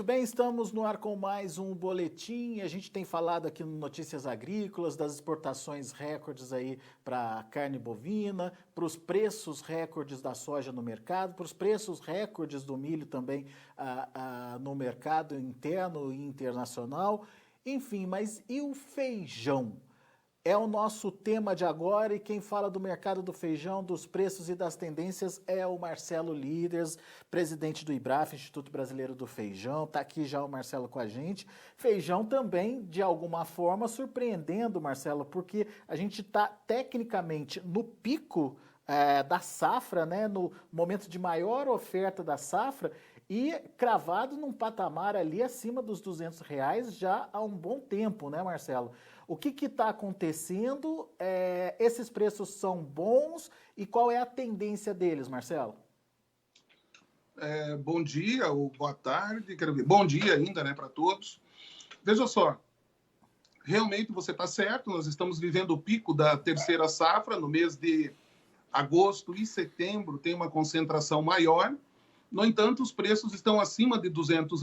Muito bem, estamos no ar com mais um boletim. A gente tem falado aqui no Notícias Agrícolas das exportações recordes aí para carne bovina, para os preços recordes da soja no mercado, para os preços recordes do milho também no mercado interno e internacional. Enfim, mas e o feijão? É o nosso tema de agora e quem fala do mercado do feijão, dos preços e das tendências é o Marcelo Líderes, presidente do IBRAF, Instituto Brasileiro do Feijão. Está aqui já o Marcelo com a gente. Feijão também, de alguma forma, surpreendendo, Marcelo, porque a gente está tecnicamente no pico da safra, né, no momento de maior oferta da safra e cravado num patamar ali acima dos R$ 200 já há um bom tempo, né, Marcelo? O que está acontecendo? Esses preços são bons e qual é a tendência deles, Marcelo? Bom dia ou boa tarde, quero ver. Bom dia ainda, né, para todos. Veja só, realmente você está certo, nós estamos vivendo o pico da terceira safra, no mês de agosto e setembro tem uma concentração maior. No entanto, os preços estão acima de R$ 200.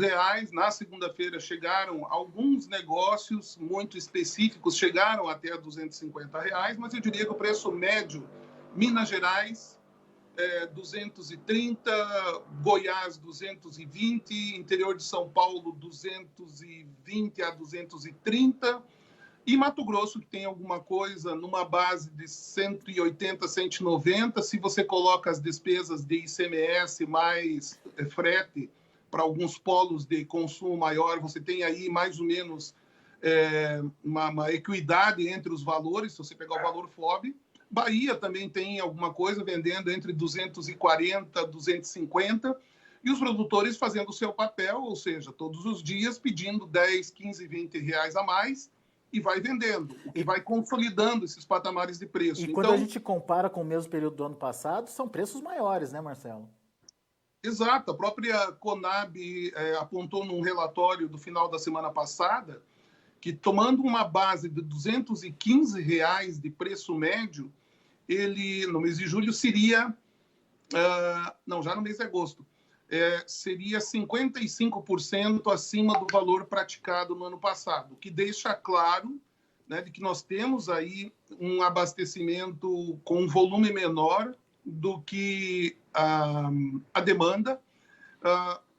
Na segunda-feira chegaram alguns negócios muito específicos, chegaram até R$ 250, mas eu diria que o preço médio, Minas Gerais, 230, Goiás, 220, interior de São Paulo, 220 a 230, e Mato Grosso, que tem alguma coisa numa base de 180, 190, se você coloca as despesas de ICMS mais frete para alguns polos de consumo maior, você tem aí mais ou menos uma equidade entre os valores, se você pegar o valor FOB. Bahia também tem alguma coisa vendendo entre 240 e 250, e os produtores fazendo o seu papel, ou seja, todos os dias pedindo 10, 15, 20 reais a mais, e vai vendendo, o que vai consolidando esses patamares de preço. E quando a gente compara com o mesmo período do ano passado, são preços maiores, né, Marcelo? Exato. A própria Conab apontou num relatório do final da semana passada que, tomando uma base de R$ 215 de preço médio, ele, no mês de julho, seria... não, já no mês de agosto. Seria 55% acima do valor praticado no ano passado, o que deixa claro, né, de que nós temos aí um abastecimento com um volume menor do que a demanda.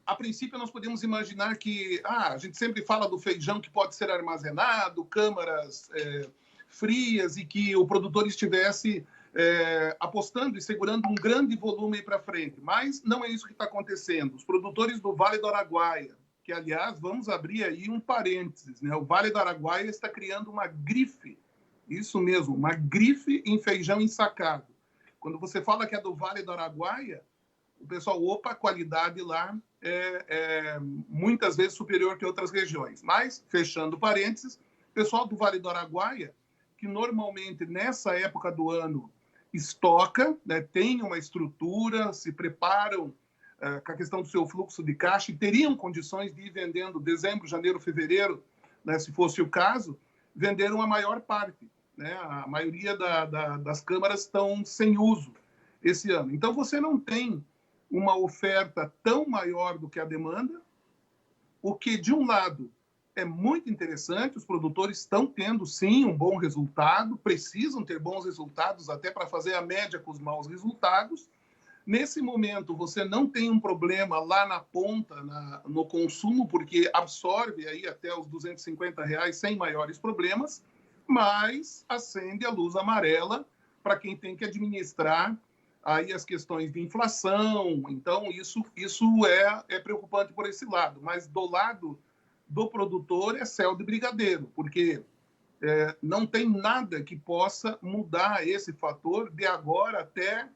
A princípio, nós podemos imaginar que a gente sempre fala do feijão que pode ser armazenado, câmaras frias, e que o produtor estivesse apostando e segurando um grande volume para frente. Mas não é isso que está acontecendo. Os produtores do Vale do Araguaia, que, aliás, vamos abrir aí um parênteses, né? O Vale do Araguaia está criando uma grife, isso mesmo, uma grife em feijão ensacado. Quando você fala que é do Vale do Araguaia, o pessoal, a qualidade lá é muitas vezes superior que outras regiões. Mas, fechando parênteses, o pessoal do Vale do Araguaia, que normalmente nessa época do ano estoca, né, tem uma estrutura, se preparam com a questão do seu fluxo de caixa e teriam condições de ir vendendo dezembro, janeiro, fevereiro, né, se fosse o caso, venderam a maior parte. Né? A maioria das câmaras estão sem uso esse ano. Então, você não tem uma oferta tão maior do que a demanda, o que, de um lado, é muito interessante, os produtores estão tendo, sim, um bom resultado, precisam ter bons resultados até para fazer a média com os maus resultados. Nesse momento, você não tem um problema lá na ponta, no consumo, porque absorve aí até os R$ 250 sem maiores problemas, mas acende a luz amarela para quem tem que administrar aí as questões de inflação. Então, isso é preocupante por esse lado. Mas do lado do produtor é céu de brigadeiro, porque não tem nada que possa mudar esse fator de agora até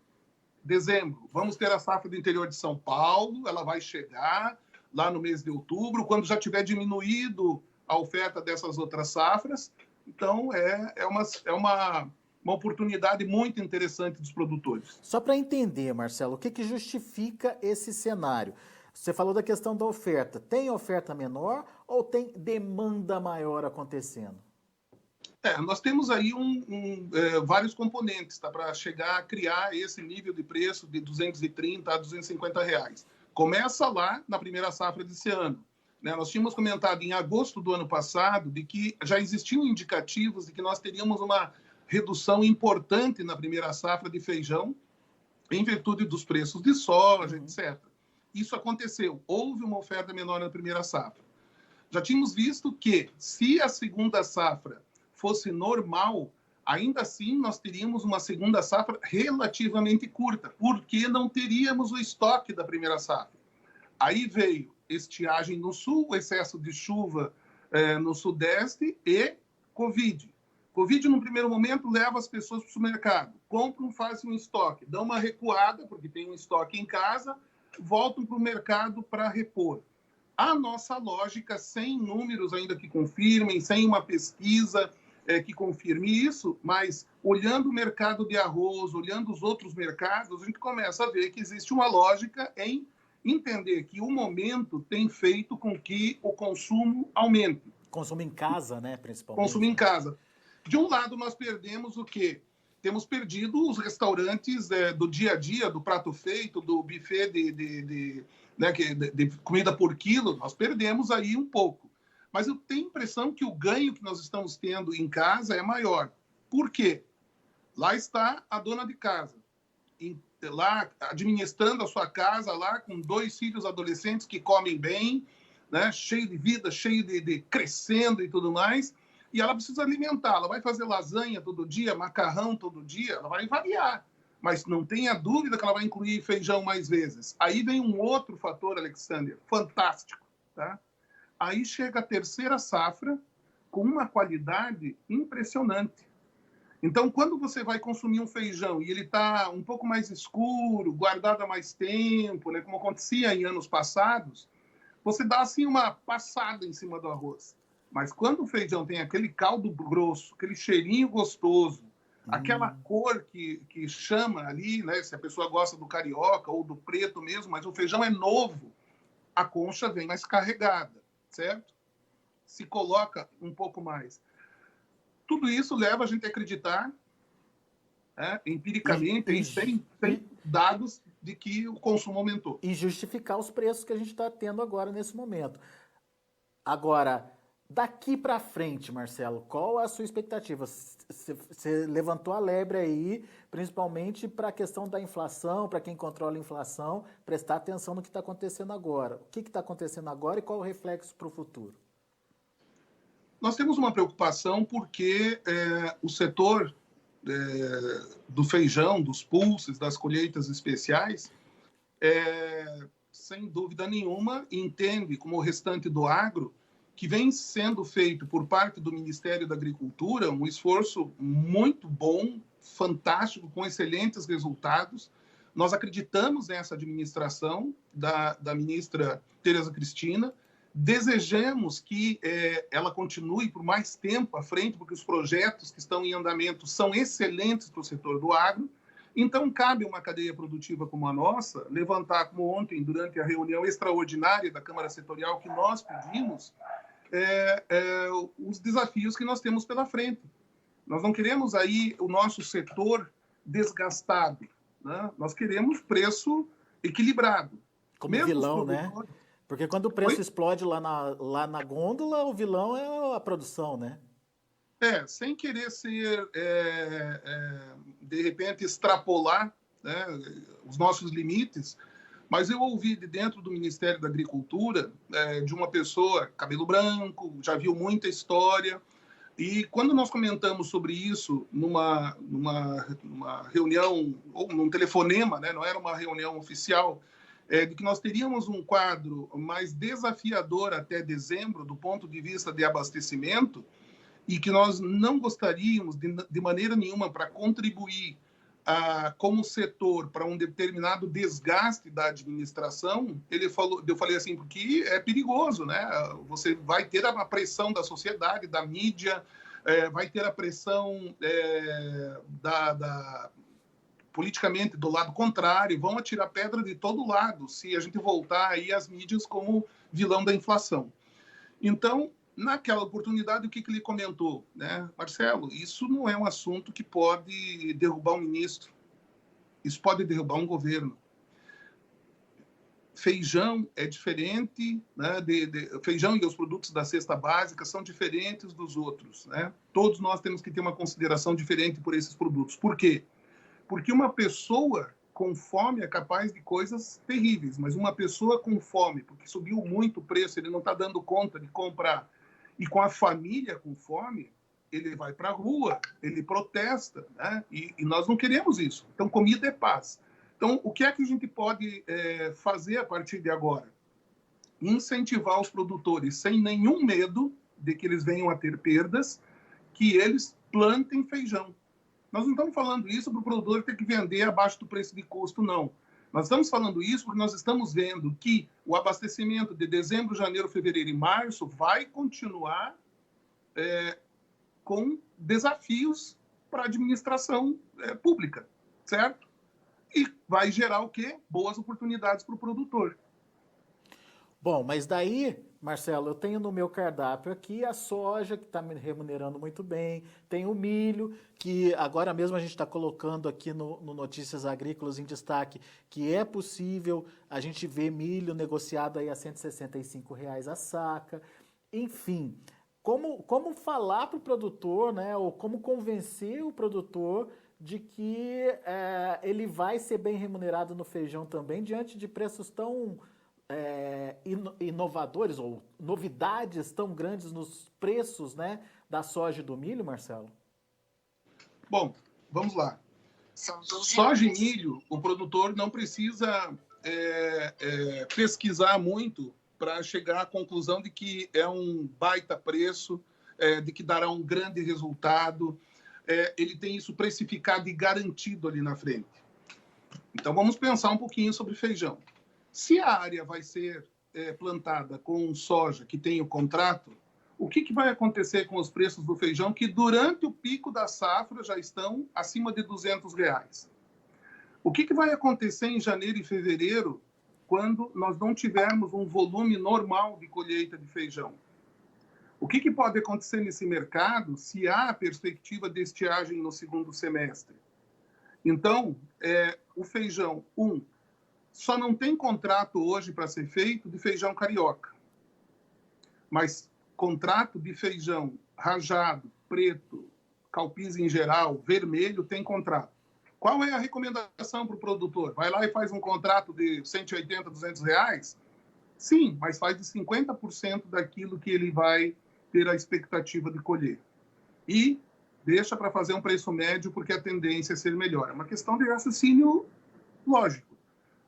dezembro. Vamos ter a safra do interior de São Paulo, ela vai chegar lá no mês de outubro, quando já tiver diminuído a oferta dessas outras safras. Então, é uma oportunidade muito interessante dos produtores. Só para entender, Marcelo, o que justifica esse cenário? Você falou da questão da oferta. Tem oferta menor ou tem demanda maior acontecendo? Nós temos aí vários componentes, tá, para chegar a criar esse nível de preço de R$ 230 a R$ 250. Começa lá na primeira safra desse ano. né? Nós tínhamos comentado em agosto do ano passado de que já existiam indicativos de que nós teríamos uma redução importante na primeira safra de feijão, em virtude dos preços de soja, etc. Isso aconteceu. Houve uma oferta menor na primeira safra. Já tínhamos visto que, se a segunda safra fosse normal, ainda assim nós teríamos uma segunda safra relativamente curta, porque não teríamos o estoque da primeira safra. Aí veio estiagem no sul, excesso de chuva no sudeste e Covid. Covid, no primeiro momento, leva as pessoas para o supermercado, compram, fazem um estoque, dão uma recuada, porque tem um estoque em casa, voltam para o mercado para repor. A nossa lógica, sem números ainda que confirmem, sem uma pesquisa que confirme isso, mas olhando o mercado de arroz, olhando os outros mercados, a gente começa a ver que existe uma lógica em entender que o momento tem feito com que o consumo aumente. Consumo em casa, né, principalmente. Consumo em casa. De um lado, nós perdemos o quê? Temos perdido os restaurantes do dia a dia, do prato feito, do buffet de comida por quilo, nós perdemos aí um pouco. Mas eu tenho a impressão que o ganho que nós estamos tendo em casa é maior. Por quê? Lá está a dona de casa, lá administrando a sua casa, lá com 2 filhos adolescentes que comem bem, né? Cheio de vida, cheio de crescendo e tudo mais, e ela precisa alimentar. Ela vai fazer lasanha todo dia, macarrão todo dia, ela vai variar. Mas não tenha dúvida que ela vai incluir feijão mais vezes. Aí vem um outro fator, Alexander, fantástico. Tá? Aí chega a terceira safra com uma qualidade impressionante. Então, quando você vai consumir um feijão e ele está um pouco mais escuro, guardado há mais tempo, né, como acontecia em anos passados, você dá assim uma passada em cima do arroz. Mas quando o feijão tem aquele caldo grosso, aquele cheirinho gostoso, aquela cor que chama ali, né? Se a pessoa gosta do carioca ou do preto mesmo, mas o feijão é novo, a concha vem mais carregada, certo? Se coloca um pouco mais. Tudo isso leva a gente a acreditar, empiricamente, sem dados de que o consumo aumentou. E justificar os preços que a gente está tendo agora nesse momento. Agora, daqui para frente, Marcelo, qual a sua expectativa? Você levantou a lebre aí, principalmente para a questão da inflação, para quem controla a inflação, prestar atenção no que está acontecendo agora. O que está acontecendo agora e qual o reflexo para o futuro? Nós temos uma preocupação porque o setor do feijão, dos pulses, das colheitas especiais, sem dúvida nenhuma, entende, como o restante do agro, que vem sendo feito por parte do Ministério da Agricultura um esforço muito bom, fantástico, com excelentes resultados. Nós acreditamos nessa administração da ministra Tereza Cristina, desejamos que ela continue por mais tempo à frente, porque os projetos que estão em andamento são excelentes para o setor do agro. Então, cabe uma cadeia produtiva como a nossa levantar, como ontem, durante a reunião extraordinária da Câmara Setorial que nós pedimos, os desafios que nós temos pela frente. Nós não queremos aí o nosso setor desgastado, né? Nós queremos preço equilibrado. Como mesmo vilão, né? Porque quando o preço explode lá na gôndola, o vilão é a produção, né? Sem querer ser, de repente, extrapolar, né, os nossos limites, mas eu ouvi de dentro do Ministério da Agricultura, de uma pessoa, cabelo branco, já viu muita história, e quando nós comentamos sobre isso numa reunião, ou num telefonema, né, não era uma reunião oficial, de que nós teríamos um quadro mais desafiador até dezembro, do ponto de vista de abastecimento, e que nós não gostaríamos de maneira nenhuma para contribuir como setor para um determinado desgaste da administração, eu falei assim, porque é perigoso, né? Você vai ter a pressão da sociedade, da mídia, vai ter a pressão politicamente do lado contrário, vão atirar pedra de todo lado se a gente voltar aí às mídias como vilão da inflação. Então, naquela oportunidade, o que ele comentou? Né? Marcelo, isso não é um assunto que pode derrubar um ministro. Isso pode derrubar um governo. feijão é diferente, né? Feijão e os produtos da cesta básica são diferentes dos outros, né? Todos nós temos que ter uma consideração diferente por esses produtos. Por quê? Porque uma pessoa com fome é capaz de coisas terríveis, mas uma pessoa com fome, porque subiu muito o preço, ele não está dando conta de comprar, e com a família com fome, ele vai para a rua, ele protesta, né? E nós não queremos isso. Então, comida é paz. Então, o que é que a gente pode fazer a partir de agora? Incentivar os produtores, sem nenhum medo de que eles venham a ter perdas, que eles plantem feijão. Nós não estamos falando isso para o produtor ter que vender abaixo do preço de custo, não. Nós estamos falando isso porque nós estamos vendo que o abastecimento de dezembro, janeiro, fevereiro e março vai continuar com desafios para a administração pública, certo? E vai gerar o quê? Boas oportunidades para o produtor. Bom, mas daí, Marcelo, eu tenho no meu cardápio aqui a soja, que está me remunerando muito bem, tem o milho, que agora mesmo a gente está colocando aqui no Notícias Agrícolas em destaque, que é possível a gente ver milho negociado aí a R$ 165 a saca. Enfim, como falar para o produtor, né, ou como convencer o produtor de que ele vai ser bem remunerado no feijão também, diante de preços tão inovadores ou novidades tão grandes nos preços, né, da soja e do milho, Marcelo? Bom, vamos lá. Soja e milho, o produtor não precisa pesquisar muito para chegar à conclusão de que é um baita preço, de que dará um grande resultado. Ele tem isso precificado e garantido ali na frente. Então, vamos pensar um pouquinho sobre feijão. Se a área vai ser plantada com soja que tem o contrato, o que vai acontecer com os preços do feijão que durante o pico da safra já estão acima de R$ 200? O que vai acontecer em janeiro e fevereiro quando nós não tivermos um volume normal de colheita de feijão? O que pode acontecer nesse mercado se há a perspectiva de estiagem no segundo semestre? Então, o feijão, só não tem contrato hoje para ser feito de feijão carioca. Mas contrato de feijão rajado, preto, calpis em geral, vermelho, tem contrato. Qual é a recomendação para o produtor? Vai lá e faz um contrato de R$180, R$200? Sim, mas faz de 50% daquilo que ele vai ter a expectativa de colher. E deixa para fazer um preço médio, porque a tendência é ser melhor. É uma questão de raciocínio lógico,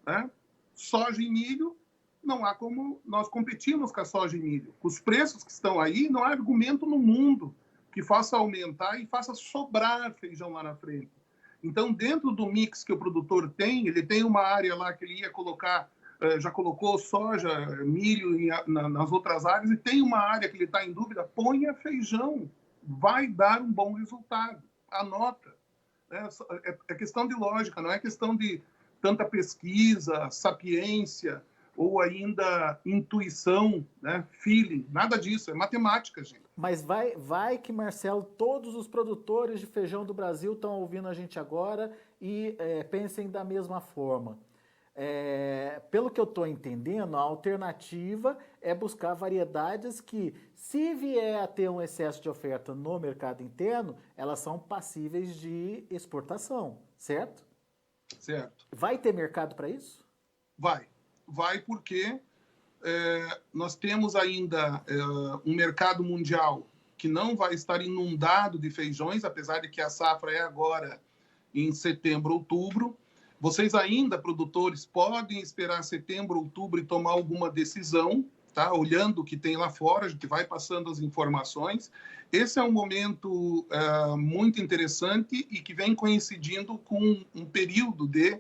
né? Soja e milho, não há como nós competirmos com a soja e milho. Os preços que estão aí, não há argumento no mundo que faça aumentar e faça sobrar feijão lá na frente. Então, dentro do mix que o produtor tem, ele tem uma área lá que ele ia colocar, já colocou soja, milho nas outras áreas, e tem uma área que ele está em dúvida, ponha feijão, vai dar um bom resultado. Anota. É questão de lógica, não é questão de tanta pesquisa, sapiência, ou ainda intuição, né? Feeling, nada disso, é matemática, gente. Mas vai que, Marcelo, todos os produtores de feijão do Brasil estão ouvindo a gente agora e pensem da mesma forma. Pelo que eu estou entendendo, a alternativa é buscar variedades que, se vier a ter um excesso de oferta no mercado interno, elas são passíveis de exportação, certo? Certo. Vai ter mercado para isso? Vai porque nós temos ainda um mercado mundial que não vai estar inundado de feijões, apesar de que a safra é agora em setembro, outubro. Vocês ainda, produtores, podem esperar setembro, outubro e tomar alguma decisão, tá? Olhando o que tem lá fora, a gente vai passando as informações. Esse é um momento muito interessante e que vem coincidindo com um período de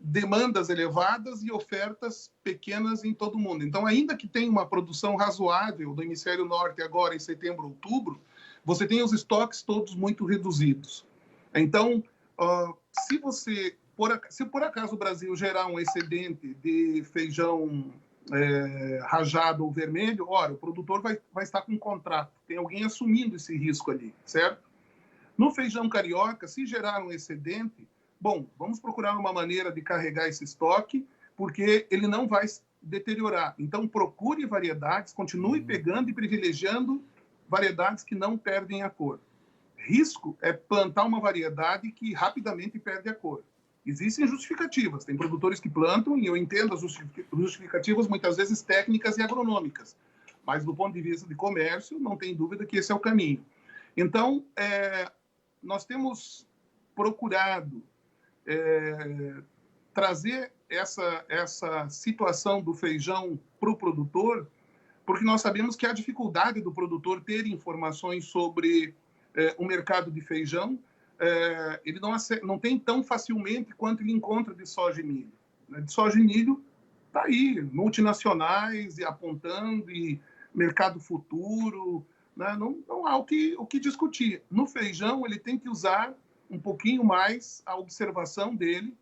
demandas elevadas e ofertas pequenas em todo o mundo. Então, ainda que tenha uma produção razoável do hemisfério norte agora em setembro, outubro, você tem os estoques todos muito reduzidos. Então, se por acaso o Brasil gerar um excedente de feijão rajado ou vermelho, ora, o produtor vai estar com um contrato, tem alguém assumindo esse risco ali, certo? No feijão carioca, se gerar um excedente, bom, vamos procurar uma maneira de carregar esse estoque, porque ele não vai deteriorar. Então, procure variedades, continue pegando e privilegiando variedades que não perdem a cor. Risco é plantar uma variedade que rapidamente perde a cor. Existem justificativas, tem produtores que plantam, e eu entendo as justificativas muitas vezes técnicas e agronômicas, mas do ponto de vista de comércio, não tem dúvida que esse é o caminho. Então, nós temos procurado trazer essa situação do feijão para o produtor, porque nós sabemos que a dificuldade do produtor ter informações sobre o mercado de feijão, ele não tem tão facilmente quanto ele encontra de soja e milho. De soja e milho está aí, multinacionais e apontando, e mercado futuro, né? Não há o que discutir. No feijão, ele tem que usar um pouquinho mais a observação dele,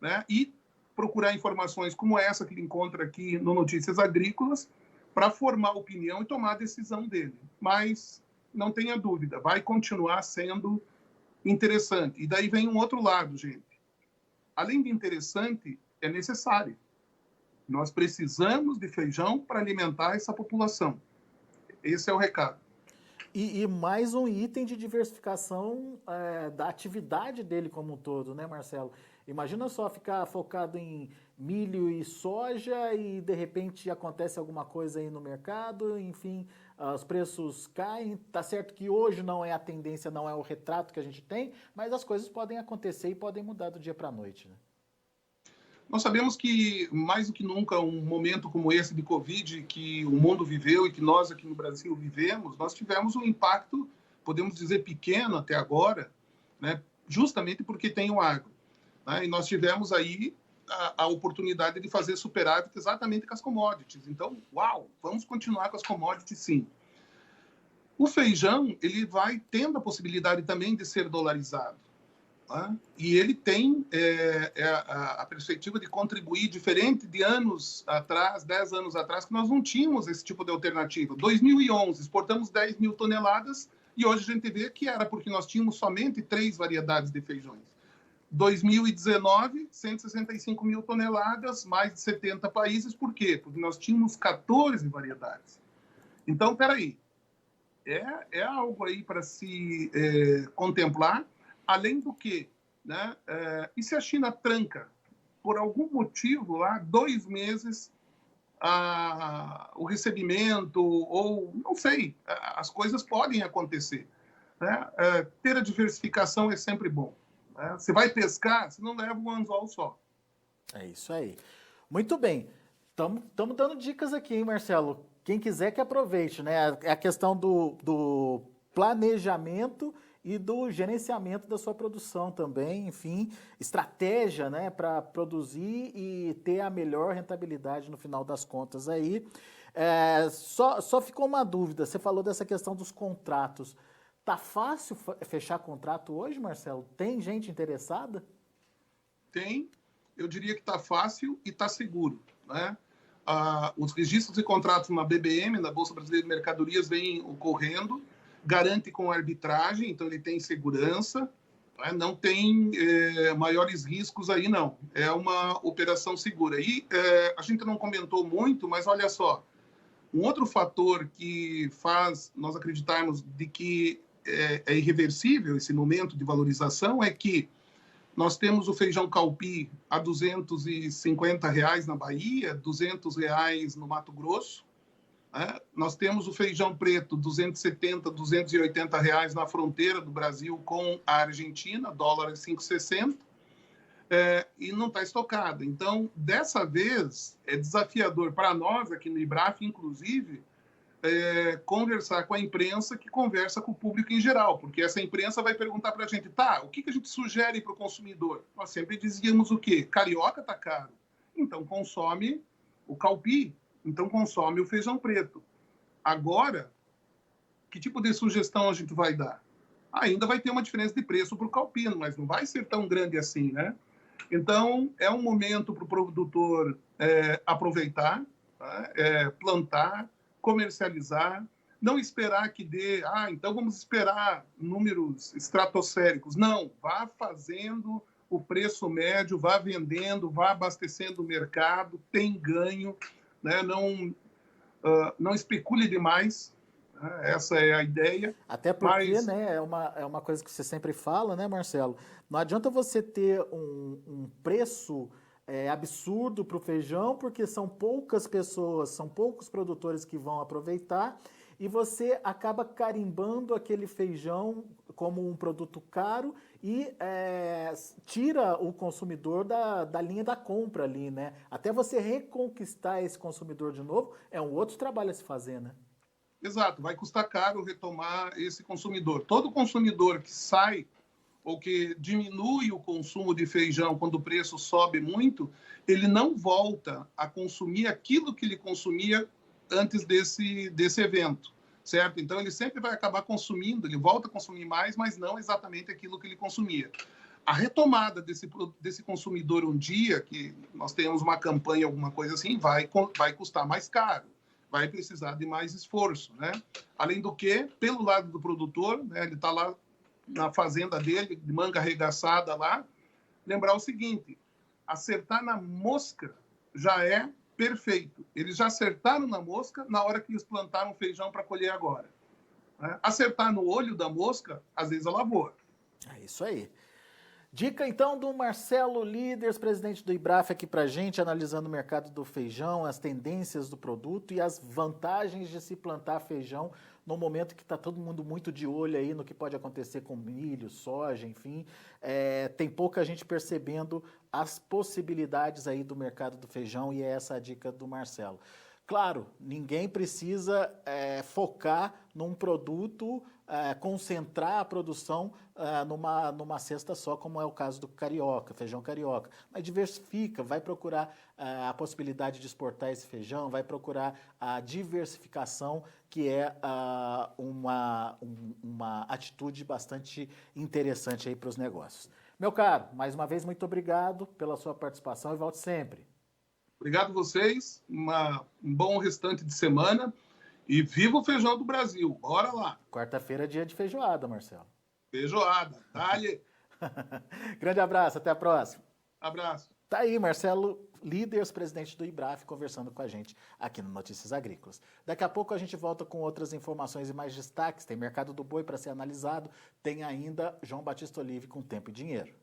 né? E procurar informações como essa que ele encontra aqui no Notícias Agrícolas para formar opinião e tomar a decisão dele. Mas não tenha dúvida, vai continuar sendo interessante. E daí vem um outro lado, gente. Além de interessante, é necessário. Nós precisamos de feijão para alimentar essa população. Esse é o recado. E mais um item de diversificação da atividade dele como um todo, né, Marcelo? Imagina só ficar focado em milho e soja e, de repente, acontece alguma coisa aí no mercado, enfim, os preços caem. Tá certo que hoje não é a tendência, não é o retrato que a gente tem, mas as coisas podem acontecer e podem mudar do dia para a noite, né? Nós sabemos que, mais do que nunca, um momento como esse de Covid, que o mundo viveu e que nós aqui no Brasil vivemos, nós tivemos um impacto, podemos dizer, pequeno até agora, né, justamente porque tem o agro. Né, e nós tivemos aí a oportunidade de fazer superávit exatamente com as commodities. Então, uau, vamos continuar com as commodities, sim. O feijão, ele vai tendo a possibilidade também de ser dolarizado. Né? E ele tem a perspectiva de contribuir, diferente de anos atrás, 10 anos atrás, que nós não tínhamos esse tipo de alternativa. 2011, exportamos 10 mil toneladas e hoje a gente vê que era porque nós tínhamos somente 3 variedades de feijões. 2019, 165 mil toneladas, mais de 70 países. Por quê? Porque nós tínhamos 14 variedades. Então, peraí, é algo aí para se contemplar. Além do que, né, e se a China tranca, por algum motivo, lá, 2 meses, o recebimento, ou não sei, as coisas podem acontecer. Né? Ter a diversificação é sempre bom. Né? Você vai pescar, você não leva um anzol só. É isso aí. Muito bem. Estamos dando dicas aqui, hein, Marcelo? Quem quiser que aproveite, né? É a questão do planejamento e do gerenciamento da sua produção também, enfim, estratégia, né, para produzir e ter a melhor rentabilidade no final das contas aí. Só ficou uma dúvida, você falou dessa questão dos contratos. Tá fácil fechar contrato hoje, Marcelo? Tem gente interessada? Tem, eu diria que está fácil e está seguro, né? Os registros de contratos na BBM, na Bolsa Brasileira de Mercadorias, vêm ocorrendo, garante com arbitragem, então ele tem segurança, né? Não tem maiores riscos aí, não. É uma operação segura. E a gente não comentou muito, mas olha só, um outro fator que faz nós acreditarmos de que é irreversível esse momento de valorização é que nós temos o feijão calpi a R$ 250 na Bahia, R$ 200 no Mato Grosso. Né? Nós temos o feijão preto, R$ 270, R$ 280 na fronteira do Brasil com a Argentina, dólar 5,60, e não está estocado. Então, dessa vez, é desafiador para nós aqui no IBRAF, inclusive, conversar com a imprensa que conversa com o público em geral, porque essa imprensa vai perguntar para a gente, tá, o que a gente sugere para o consumidor? Nós sempre dizíamos o quê? Carioca tá caro, então consome o calpi, então consome o feijão preto. Agora, que tipo de sugestão a gente vai dar? Ainda vai ter uma diferença de preço para o calpino, mas não vai ser tão grande assim, né? Então, é um momento para o produtor aproveitar, tá? Plantar, comercializar, não esperar que dê, então vamos esperar números estratosféricos. Não, vá fazendo o preço médio, vá vendendo, vá abastecendo o mercado, tem ganho, né? Não especule demais, né? Essa é a ideia. Até porque, Mas, né, é uma coisa que você sempre fala, né, Marcelo? Não adianta você ter um preço absurdo para o feijão, porque são poucas pessoas, são poucos produtores que vão aproveitar, e você acaba carimbando aquele feijão como um produto caro e tira o consumidor da linha da compra ali, né? Até você reconquistar esse consumidor de novo, é um outro trabalho a se fazer, né? exato, vai custar caro retomar esse consumidor. Todo consumidor que sai ou que diminui o consumo de feijão quando o preço sobe muito, ele não volta a consumir aquilo que ele consumia antes desse evento, certo? Então, ele sempre vai acabar consumindo, ele volta a consumir mais, mas não exatamente aquilo que ele consumia. A retomada desse consumidor um dia, que nós tenhamos uma campanha, alguma coisa assim, vai custar mais caro, vai precisar de mais esforço, né? Além do que, pelo lado do produtor, né, ele está lá na fazenda dele, de manga arregaçada lá, lembrar o seguinte, acertar na mosca já é perfeito. Eles já acertaram na mosca na hora que eles plantaram feijão para colher agora. Né? Acertar no olho da mosca, às vezes ela voa. É isso aí. Dica então do Marcelo Líderes, presidente do IBRAF, aqui pra gente, analisando o mercado do feijão, as tendências do produto e as vantagens de se plantar feijão no momento que está todo mundo muito de olho aí no que pode acontecer com milho, soja, enfim. Tem pouca gente percebendo as possibilidades aí do mercado do feijão e é essa a dica do Marcelo. Claro, ninguém precisa focar num produto, concentrar a produção numa cesta só, como é o caso do carioca, feijão carioca. Mas diversifica, vai procurar a possibilidade de exportar esse feijão, vai procurar a diversificação, que é uma atitude bastante interessante aí para os negócios. Meu caro, mais uma vez, muito obrigado pela sua participação e volte sempre. Obrigado a vocês, um bom restante de semana e viva o feijão do Brasil. Bora lá. Quarta-feira é dia de feijoada, Marcelo. Feijoada. Dale. Grande abraço, até a próxima. Abraço. Tá aí, Marcelo Líderes, presidente do IBRAF, conversando com a gente aqui no Notícias Agrícolas. Daqui a pouco a gente volta com outras informações e mais destaques. Tem mercado do boi para ser analisado, tem ainda João Batista Olive com Tempo e Dinheiro.